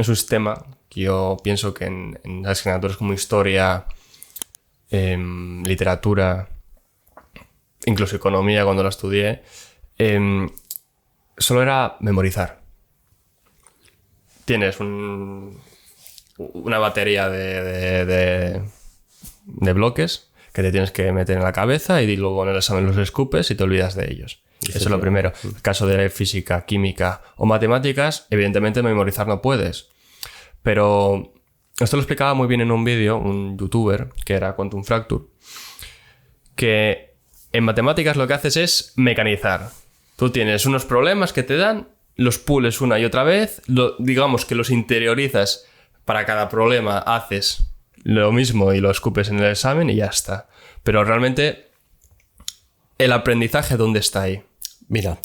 es un sistema que yo pienso que en asignaturas como historia, literatura, incluso economía cuando la estudié, solo era memorizar. Tienes una batería de bloques que te tienes que meter en la cabeza y luego en el examen los escupes y te olvidas de ellos. Eso es lo primero. En el caso de física, química o matemáticas, evidentemente memorizar no puedes. Pero esto lo explicaba muy bien en un vídeo un youtuber que era Quantum Fracture, que en matemáticas lo que haces es mecanizar. Tú tienes unos problemas que te dan, los pules una y otra vez, digamos que los interiorizas, para cada problema haces lo mismo y lo escupes en el examen y ya está. Pero realmente el aprendizaje, ¿dónde está ahí? Mira,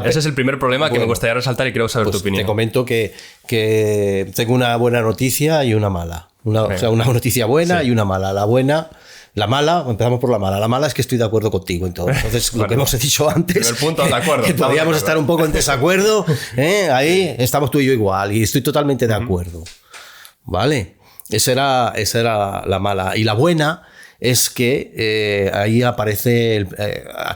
ese es el primer problema que me gustaría resaltar y quiero saber tu opinión. Te comento que tengo una buena noticia y una mala. O sea, una noticia buena y una mala. La mala, empezamos por la mala. La mala es que estoy de acuerdo contigo en todo. Entonces, lo que hemos dicho antes, punto, de acuerdo, que podríamos estar un poco en desacuerdo, ahí estamos tú y yo igual, y estoy totalmente de acuerdo. ¿Vale? Esa era la mala. Y la buena es que ahí aparece,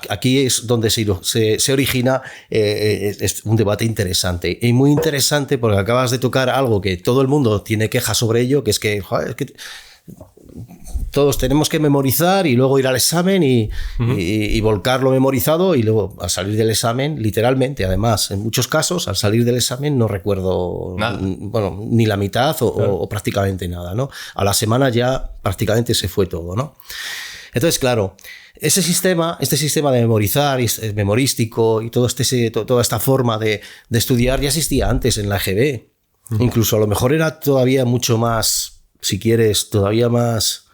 aquí es donde se origina es un debate interesante. Y muy interesante porque acabas de tocar algo que todo el mundo tiene quejas sobre ello, que es que, joder, es que todos tenemos que memorizar y luego ir al examen y volcar lo memorizado y luego al salir del examen, literalmente, además, en muchos casos, al salir del examen no recuerdo ni la mitad o prácticamente nada, ¿no? A la semana ya prácticamente se fue todo, ¿no? Entonces, claro, este sistema de memorizar, memorístico y toda esta forma de estudiar ya existía antes en la EGB. Incluso a lo mejor era todavía mucho más, si quieres, todavía más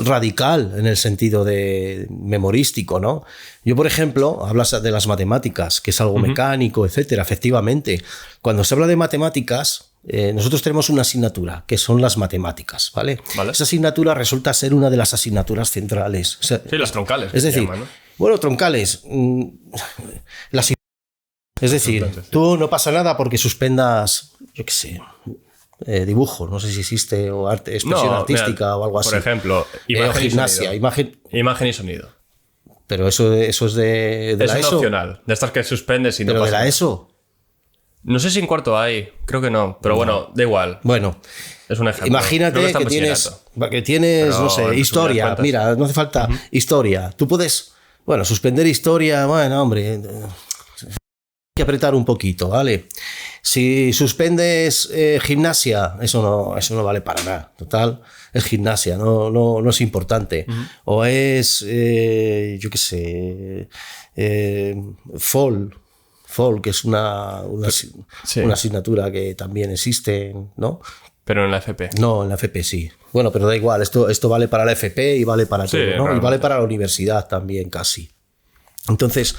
radical en el sentido de memorístico, ¿no? Yo, por ejemplo, hablas de las matemáticas, que es algo mecánico, etcétera. Efectivamente, cuando se habla de matemáticas, nosotros tenemos una asignatura, que son las matemáticas, ¿vale? Esa asignatura resulta ser una de las asignaturas centrales. O sea, sí, las troncales. Es decir, llaman, ¿no? Bueno, troncales. Es decir, tú no pasa nada porque suspendas, yo qué sé, dibujo, no sé si existe, o expresión artística o algo así. Por ejemplo, imagen gimnasia, y sonido. Imagen y sonido. Pero eso es de la ESO. Es opcional, de estas que suspendes y no pasa. ¿Pero de la nada. ESO? No sé si en cuarto hay, creo que no, pero bueno, da igual. Bueno, es un ejemplo. Imagínate que tienes, no sé, historia. Mira, no hace falta historia. Tú puedes, suspender historia, bueno, hombre, hay que apretar un poquito, ¿vale? Si suspendes gimnasia, eso no vale para nada. Total, es gimnasia, no es importante. O es, yo qué sé, FOL, que es una asignatura que también existe, ¿no? Pero en la FP. No, en la FP sí. Bueno, pero da igual, esto vale para la FP y vale para todo, ¿no? Realmente. Y vale para la universidad también, casi. Entonces,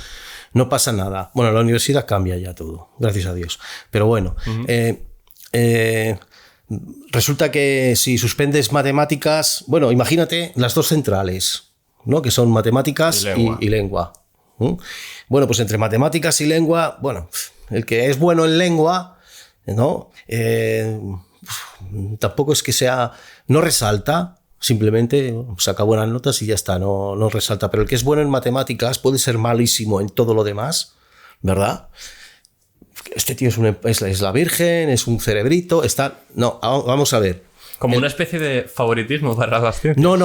no pasa nada. Bueno, la universidad cambia ya todo, gracias a Dios. Pero bueno, resulta que si suspendes matemáticas, imagínate las dos centrales, ¿no? Que son matemáticas y lengua. Bueno, pues entre matemáticas y lengua, el que es bueno en lengua, ¿no? Tampoco es que no resalta, simplemente saca buenas notas y ya está, no resalta. Pero el que es bueno en matemáticas puede ser malísimo en todo lo demás, ¿verdad? Este tío es la virgen, es un cerebrito, No, vamos a ver. Como una especie de favoritismo para las ciencias. No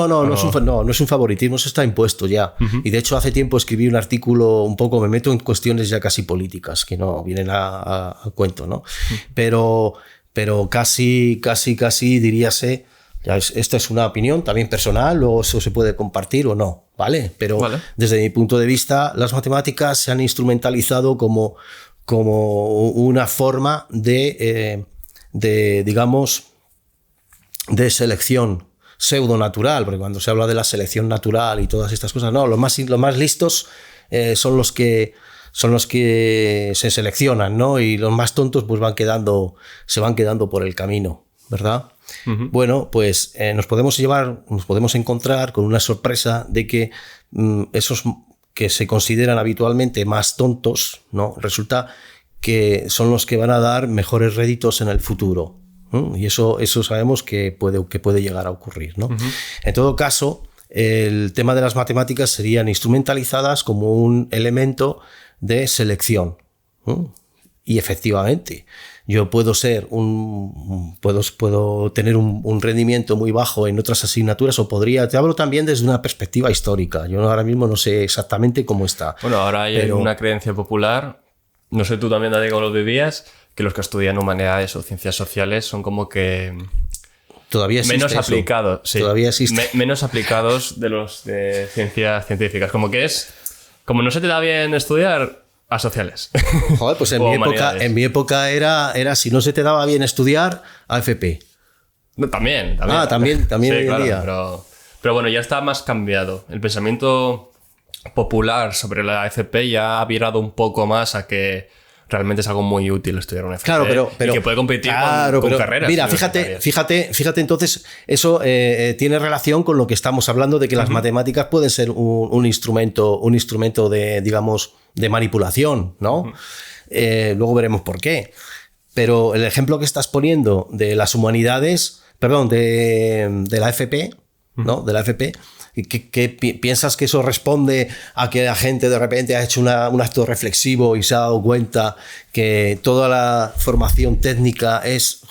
es un favoritismo, eso está impuesto ya. Y de hecho hace tiempo escribí un artículo me meto en cuestiones ya casi políticas, que no vienen a cuento, ¿no? Pero casi diríase, esta es una opinión también personal, luego eso se puede compartir o no, ¿vale? Pero desde mi punto de vista, las matemáticas se han instrumentalizado como una forma de digamos, de selección pseudonatural, porque cuando se habla de la selección natural y todas estas cosas, no, los más listos son los que se seleccionan, ¿no? Y los más tontos pues se van quedando por el camino, ¿verdad? Bueno, pues nos podemos encontrar con una sorpresa de que esos que se consideran habitualmente más tontos, ¿no? Resulta que son los que van a dar mejores réditos en el futuro. Y eso sabemos que puede llegar a ocurrir, ¿no? En todo caso, el tema de las matemáticas serían instrumentalizadas como un elemento de selección. Y efectivamente, yo puedo tener un rendimiento muy bajo en otras asignaturas, o te hablo también desde una perspectiva histórica. Yo ahora mismo no sé exactamente cómo está. Bueno, ahora hay una creencia popular, no sé tú también, David, cómo lo vivías, que los que estudian humanidades o ciencias sociales son como que todavía existe menos eso. aplicados. Sí, todavía existe. Menos aplicados de los de ciencias científicas. Como que como no se te da bien estudiar, a sociales. Joder, pues en mi época era si no se te daba bien estudiar, AFP. No, también. También sí, hoy en día. Pero bueno, ya está más cambiado. El pensamiento popular sobre la FP ya ha virado un poco más a que realmente es algo muy útil estudiar una FP. Claro, pero y que puede competir con carreras. Mira, fíjate, entonces, eso tiene relación con lo que estamos hablando de que las matemáticas pueden ser un instrumento de, digamos, de manipulación, ¿no? Luego veremos por qué. Pero el ejemplo que estás poniendo de las humanidades, perdón, de la FP, ¿no? De la FP, ¿qué piensas que eso responde a que la gente de repente ha hecho un acto reflexivo y se ha dado cuenta que toda la formación técnica es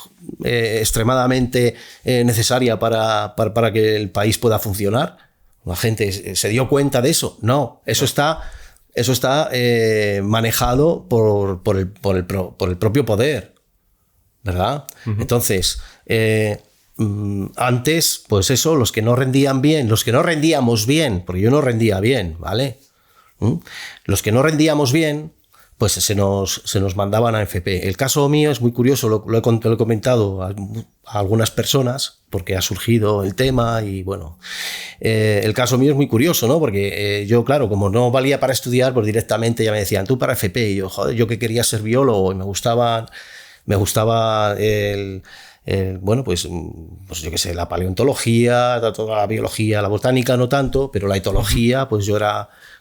extremadamente necesaria para que el país pueda funcionar? ¿La gente se dio cuenta de eso? No, eso está manejado por el propio poder, ¿verdad? Entonces, antes, pues eso, los que no rendíamos bien, porque yo no rendía bien, ¿vale? Los que no rendíamos bien, pues se nos mandaban a FP. El caso mío es muy curioso, lo he comentado a algunas personas, porque ha surgido el tema y bueno, el caso mío es muy curioso, ¿no? Porque yo, claro, como no valía para estudiar, pues directamente ya me decían, tú para FP, y yo, joder, yo que quería ser biólogo y me gustaba bueno, pues yo qué sé, la paleontología, toda la biología, la botánica no tanto, pero la etología, pues yo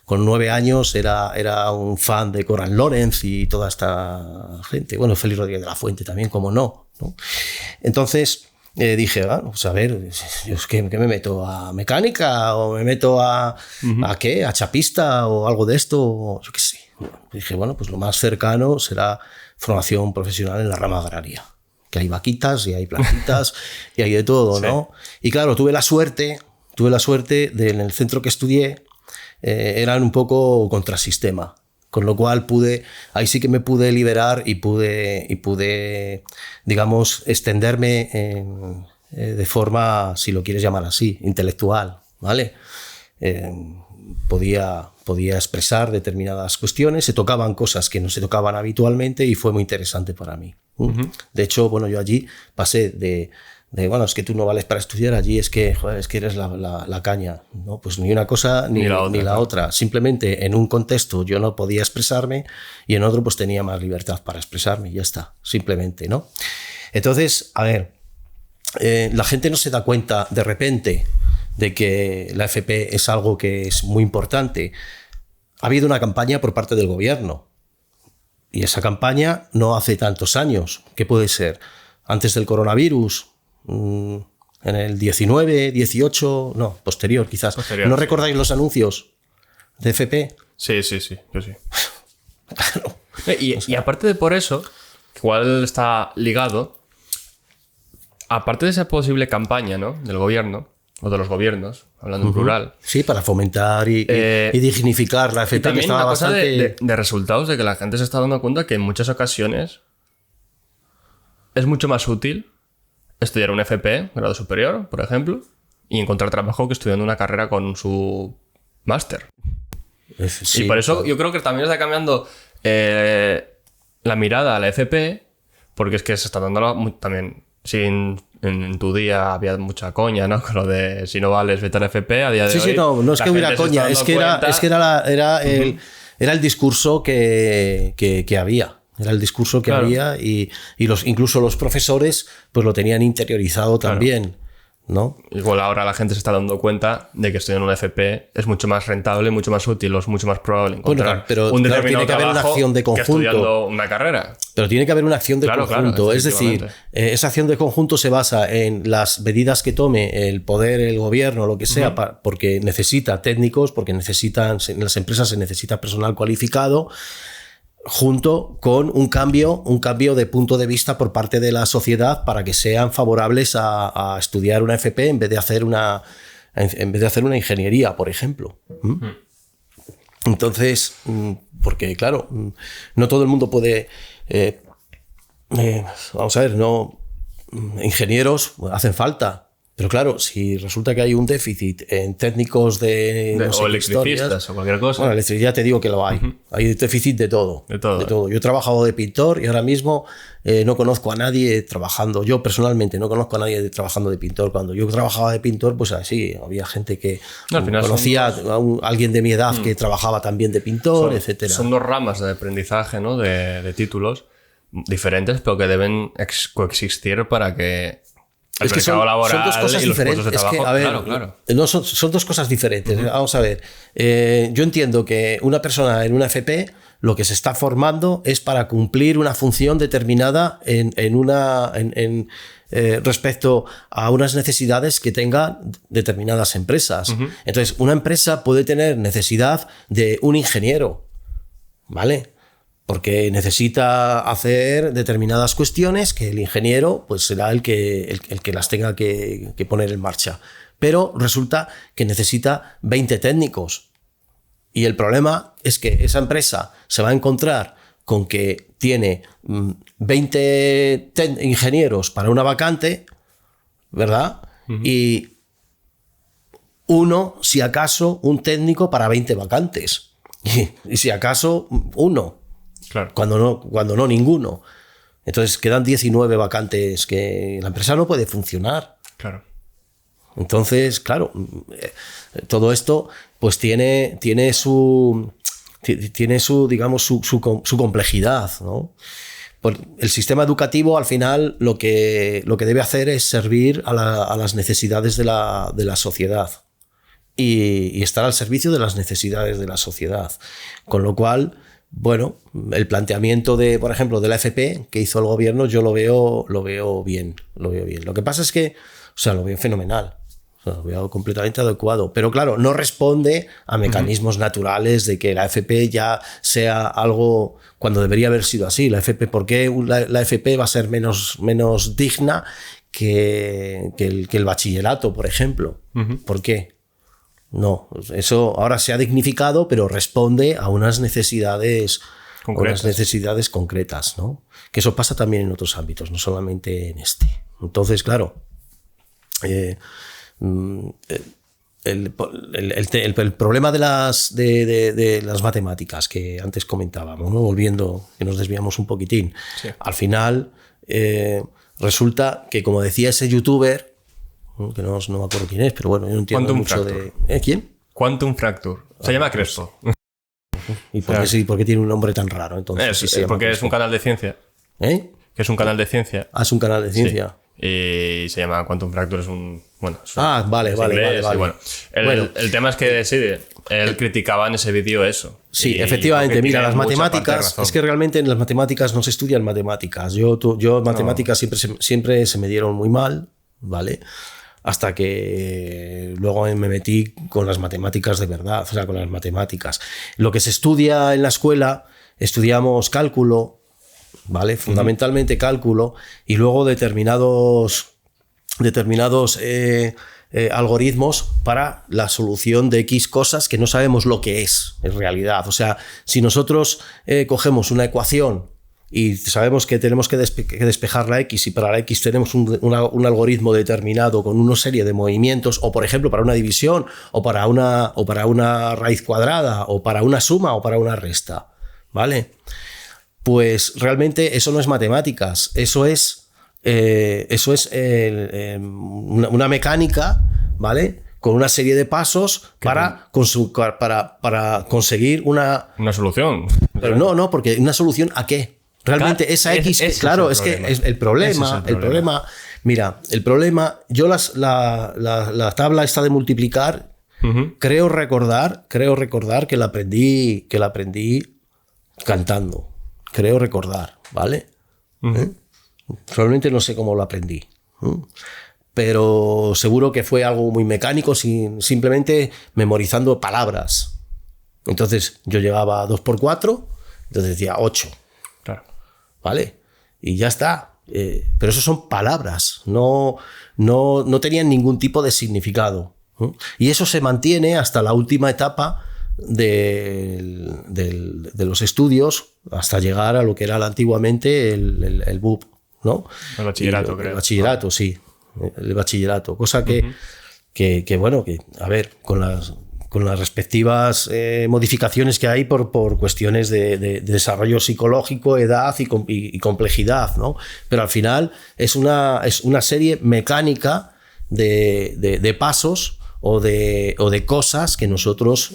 con 9 años era un fan de Conrad Lorenz y toda esta gente. Bueno, Félix Rodríguez de la Fuente también, como no, ¿no? Entonces dije, pues a ver, yo es que me meto a mecánica o me meto a ¿qué? A chapista o algo de esto, o yo qué sé. Dije, bueno, pues lo más cercano será formación profesional en la rama agraria. Que hay vaquitas y hay plantitas y hay de todo, ¿no? Sí. Y claro, tuve la suerte de en el centro que estudié eran un poco contrasistema, con lo cual ahí sí que me pude liberar y pude digamos, extenderme de forma, si lo quieres llamar así, intelectual, ¿vale? Podía expresar determinadas cuestiones, se tocaban cosas que no se tocaban habitualmente y fue muy interesante para mí. De hecho, bueno, yo allí pasé de bueno, es que tú no vales para estudiar, allí es que, joder, es que eres la caña, ¿no? Pues ni una cosa ni la otra. Simplemente en un contexto yo no podía expresarme y en otro pues tenía más libertad para expresarme y ya está, simplemente, ¿no? Entonces, a ver, la gente no se da cuenta de repente de que la FP es algo que es muy importante. Ha habido una campaña por parte del gobierno y esa campaña no hace tantos años. ¿Qué puede ser? Antes del coronavirus, en el 19, 18, no, posterior quizás. ¿No recordáis los anuncios de FP? Sí, yo sí. Claro. Y aparte de por eso, igual está ligado, aparte de esa posible campaña, ¿no?, del gobierno, o de los gobiernos, hablando en plural. Sí, para fomentar y dignificar la FP. Y también que estaba una cosa bastante... de resultados, de que la gente se está dando cuenta que en muchas ocasiones es mucho más útil estudiar un FP, grado superior, por ejemplo, y encontrar trabajo que estudiando una carrera con su máster. Sí, y por eso claro. yo creo que también está cambiando la mirada a la FP, porque es que se está dando también... En tu día había mucha coña, ¿no? Con lo de si no vales, vete a la FP. A día de hoy. Sí, no es que hubiera coña, es que era el discurso que había. Era el discurso que había y incluso los profesores pues lo tenían interiorizado también. ¿no? Igual ahora la gente se está dando cuenta de que estudiar en una FP es mucho más rentable, mucho más útil, o es mucho más probable encontrar Bueno, pero un claro, determinado tiene que haber una trabajo acción de que estudiando conjunto. una carrera. Pero tiene que haber una acción de Claro, conjunto. Es decir, efectivamente. esa acción de conjunto se basa en las medidas que tome el poder, el gobierno, lo que sea, porque necesita técnicos, porque en las empresas se necesita personal cualificado, junto con un cambio de punto de vista por parte de la sociedad para que sean favorables a estudiar una FP en vez de hacer una ingeniería, por ejemplo. Entonces, porque claro, no todo el mundo puede, vamos a ver, no, ingenieros hacen falta. Pero claro, si resulta que hay un déficit en técnicos o electricistas o cualquier cosa. Bueno, electricidad te digo que lo hay. Hay déficit de todo. De todo. Yo he trabajado de pintor y ahora mismo no conozco a nadie trabajando. Yo personalmente no conozco a nadie trabajando de pintor. Cuando yo trabajaba de pintor, pues así, había gente que conocía a alguien de mi edad que trabajaba también de pintor, etcétera. Son dos ramas de aprendizaje, ¿no? de títulos diferentes, pero que deben coexistir para que el mercado laboral son dos cosas y los diferentes. puestos de trabajo. A ver, claro. No, son dos cosas diferentes. Vamos a ver. Yo entiendo que una persona en una FP lo que se está formando es para cumplir una función determinada respecto a unas necesidades que tengan determinadas empresas. Entonces, una empresa puede tener necesidad de un ingeniero, ¿vale? Porque necesita hacer determinadas cuestiones que el ingeniero pues será el que las tenga que poner en marcha. Pero resulta que necesita 20 técnicos. Y el problema es que esa empresa se va a encontrar con que tiene 20 ingenieros para una vacante, ¿verdad? Y uno, si acaso, un técnico para 20 vacantes. Y si acaso, uno. Claro. Cuando no ninguno. Entonces quedan 19 vacantes que la empresa no puede funcionar. Claro. Entonces, claro, todo esto pues tiene su digamos su complejidad, ¿no? El sistema educativo al final lo que debe hacer es servir a las necesidades de la sociedad y estar al servicio de las necesidades de la sociedad. Con lo cual, bueno, el planteamiento por ejemplo, de la FP que hizo el gobierno, yo lo veo bien. Lo que pasa es que, lo veo fenomenal. Lo veo completamente adecuado. Pero claro, no responde a mecanismos naturales de que la FP ya sea algo cuando debería haber sido así. La FP, ¿por qué la FP va a ser menos digna que el bachillerato, por ejemplo? ¿Por qué? No, eso ahora se ha dignificado, pero responde a unas necesidades concretas, ¿no? Que eso pasa también en otros ámbitos, no solamente en este. Entonces, claro, el problema de las matemáticas que antes comentábamos, ¿no? Volviendo, que nos desviamos un poquitín, sí. Al final resulta que, como decía ese youtuber, que no me acuerdo quién es, pero bueno, yo no entiendo Quantum mucho Fracture. de... ¿Quién? Quantum Fracture. Se llama Crespo. ¿Y por qué tiene un nombre tan raro? Entonces, porque es un canal de ciencia. ¿Eh? Que es un canal de ciencia. Ah, es un canal de ciencia. Sí. Y se llama Quantum Fracture, es un... Bueno, vale. Bueno, el tema es que sí, él criticaba en ese vídeo eso. Sí, efectivamente. Mira, las matemáticas, es que realmente en las matemáticas no se estudian matemáticas. Yo matemáticas siempre se me dieron muy mal, ¿vale? Hasta que luego me metí con las matemáticas de verdad, o sea, con las matemáticas. Lo que se estudia en la escuela, estudiamos cálculo, ¿vale? Fundamentalmente cálculo, y luego determinados algoritmos para la solución de X cosas que no sabemos lo que es en realidad. O sea, si nosotros cogemos una ecuación y sabemos que tenemos que despejar la X, y para la X tenemos un algoritmo determinado con una serie de movimientos, o por ejemplo para una división, o para una raíz cuadrada, o para una suma, o para una resta, ¿vale? Pues realmente eso no es matemáticas, eso es una mecánica, ¿vale? Con una serie de pasos para conseguir una solución. Pero no, porque una solución ¿a qué? Realmente esa X, claro, es que es el problema. Mira, el problema, yo la tabla esta de multiplicar, creo recordar que la aprendí cantando. Creo recordar, ¿vale? Probablemente no sé cómo lo aprendí. Pero seguro que fue algo muy mecánico, simplemente memorizando palabras. Entonces yo llegaba a 2 por 4, entonces decía 8. Claro. ¿Vale? Y ya está. Pero eso son palabras, no tenían ningún tipo de significado. Y eso se mantiene hasta la última etapa de los estudios, hasta llegar a lo que era antiguamente el BUP, ¿no? El bachillerato, creo. El bachillerato, sí. El bachillerato. Cosa que bueno, que a ver, con las respectivas modificaciones que hay por cuestiones de desarrollo psicológico, edad y complejidad, ¿no? Pero al final es una serie mecánica de pasos o de cosas que nosotros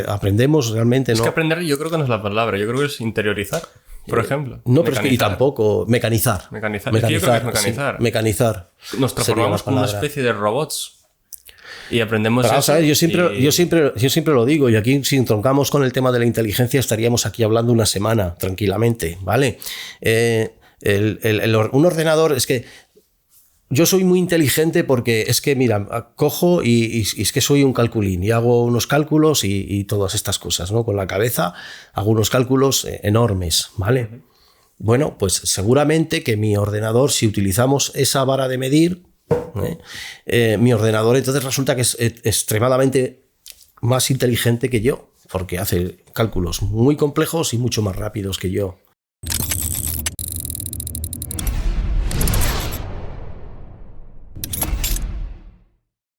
aprendemos realmente. Es ¿no? que aprender yo creo que no es la palabra, yo creo que es interiorizar, por ejemplo. No, pero es que, y tampoco mecanizar. Mecanizar. Es que yo creo que es mecanizar. Sí, mecanizar. Nos transformamos como una especie de robots. Y aprendemos pero, eso. ¿sabes? Yo siempre lo digo, y aquí si entroncamos con el tema de la inteligencia estaríamos aquí hablando una semana tranquilamente, ¿vale? Un ordenador, es que yo soy muy inteligente porque es que, mira, cojo y es que soy un calculín y hago unos cálculos y todas estas cosas, ¿no? Con la cabeza hago unos cálculos enormes, ¿vale? Bueno, pues seguramente que mi ordenador, si utilizamos esa vara de medir, mi ordenador entonces resulta que es extremadamente más inteligente que yo, porque hace cálculos muy complejos y mucho más rápidos que yo.